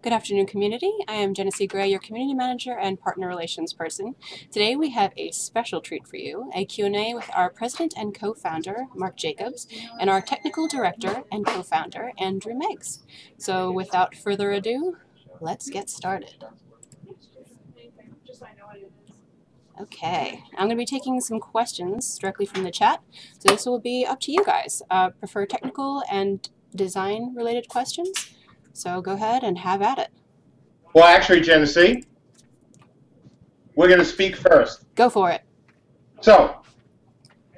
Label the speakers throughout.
Speaker 1: Good afternoon, community. I am Genesee Gray, your community manager and partner relations person. Today we have a special treat for you, a Q&A with our president and co-founder, Mark Jacobs, and our technical director and co-founder, Andrew Meggs. So without further ado, let's get started. Okay, I'm going to be taking some questions directly from the chat. So this will be up to you guys. Prefer technical and design related questions? So go ahead and have at it.
Speaker 2: Well, actually, Genesee, we're going to speak first.
Speaker 1: Go for it.
Speaker 2: So,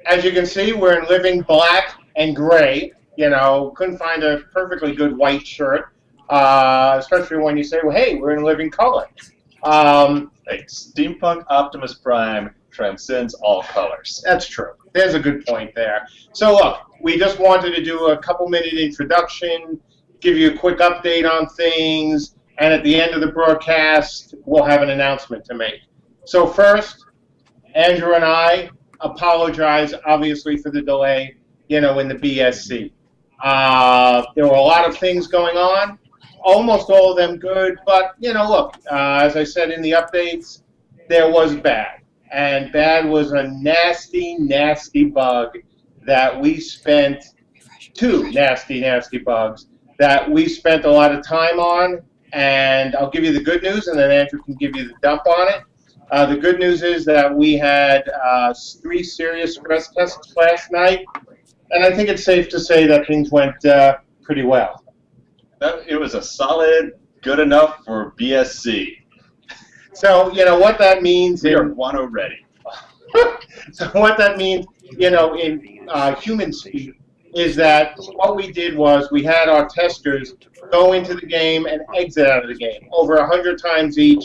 Speaker 2: as you can see, we're in living black and gray. You know, couldn't find a perfectly good white shirt, especially when you say, well, hey, we're in living color.
Speaker 3: Hey, Steampunk Optimus Prime transcends all colors.
Speaker 2: That's true. There's a good point there. So, look, we just wanted to do a couple-minute introduction, give you a quick update on things, and at the end of the broadcast, we'll have an announcement to make. So first, Andrew and I apologize, obviously, for the delay, you know, in the BSC. There were a lot of things going on, almost all of them good, but, you know, look, as I said in the updates, there was bad. And bad was a nasty, nasty bug that we spent, two nasty bugs, that we spent a lot of time on, and I'll give you the good news, and then Andrew can give you the dump on it. The good news is that we had 3 serious stress tests last night, and I think it's safe to say that things went pretty well.
Speaker 3: It was a solid, good enough for BSC.
Speaker 2: So, you know, what that means
Speaker 3: We are 1-0 ready.
Speaker 2: So what that means, you know, in human speak, is that what we did was we had our testers go into the game and exit out of the game over 100 times each,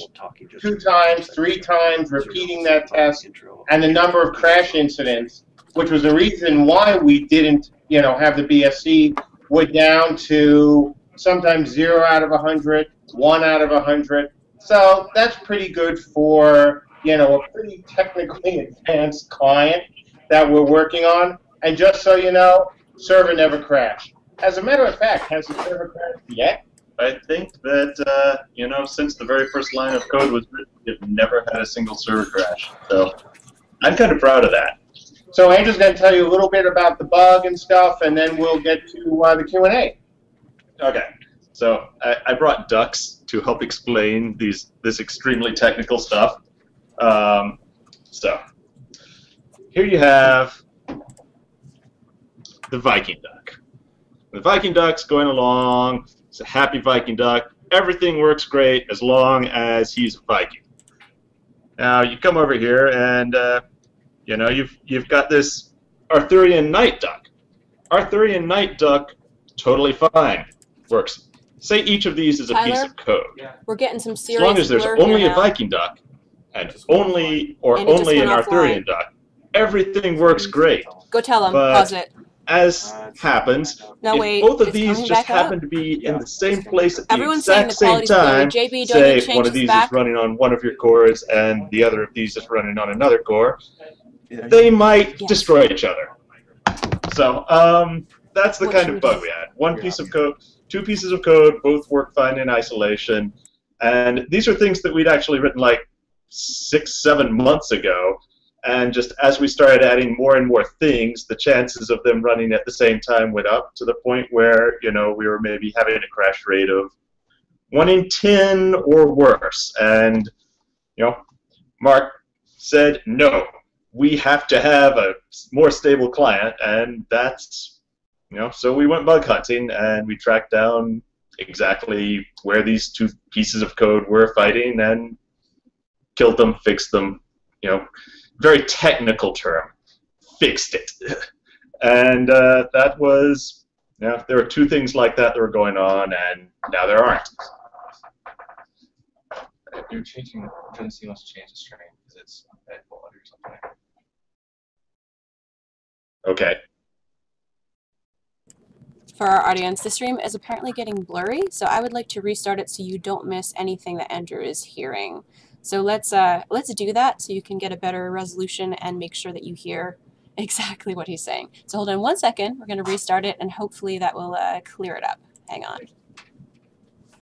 Speaker 2: 2 times, 3 times, repeating that test, and the number of crash incidents, which was the reason why we didn't, you know, have the BSC, went down to sometimes 0 out of 100, 1 out of 100. So that's pretty good for, you know, a pretty technically advanced client that we're working on. And just so you know, server never crashed. As a matter of fact, has the server crashed yet?
Speaker 3: I think that, you know, since the very first line of code was written, we've never had a single server crash. So I'm kind of proud of that.
Speaker 2: So Andrew's going to tell you a little bit about the bug and stuff, and then we'll get to the Q&A.
Speaker 3: Okay. So I brought ducks to help explain this extremely technical stuff. So here you have the Viking duck. The Viking duck's going along. It's a happy Viking duck. Everything works great as long as he's a Viking. Now you come over here and you know, you've got this Arthurian night duck. Arthurian night duck, totally fine. Works. Say each of these is a piece of code.
Speaker 1: We're getting some serious.
Speaker 3: As long as there's only a Viking duck and only an Arthurian duck, everything works great.
Speaker 1: Go tell them.
Speaker 3: But
Speaker 1: Pause it.
Speaker 3: as happens, if both of these just happen to be in the same place at the exact same time, say one of these is running on one of your cores and the other of these is running on another core, they might destroy each other. So that's the kind of bug we had. One piece of code, 2 pieces of code, both work fine in isolation, and these are things that we'd actually written like 6-7 months ago. And just as we started adding more and more things, the chances of them running at the same time went up to the point where, you know, we were maybe having a crash rate of 1 in 10 or worse. And, you know, Mark said, no, we have to have a more stable client. And that's, you know, so we went bug hunting and we tracked down exactly where these 2 pieces of code were fighting and killed them, fixed them, you know. Very technical term, fixed it. And that was, you know, there were 2 things like that were going on, and now there aren't.
Speaker 4: If you're changing, Genesee wants to change the string because it's at quality or something.
Speaker 3: Okay.
Speaker 1: For our audience, the stream is apparently getting blurry, so I would like to restart it so you don't miss anything that Andrew is hearing. So let's do that so you can get a better resolution and make sure that you hear exactly what he's saying. So hold on 1 second. We're going to restart it, and hopefully that will clear it up. Hang on.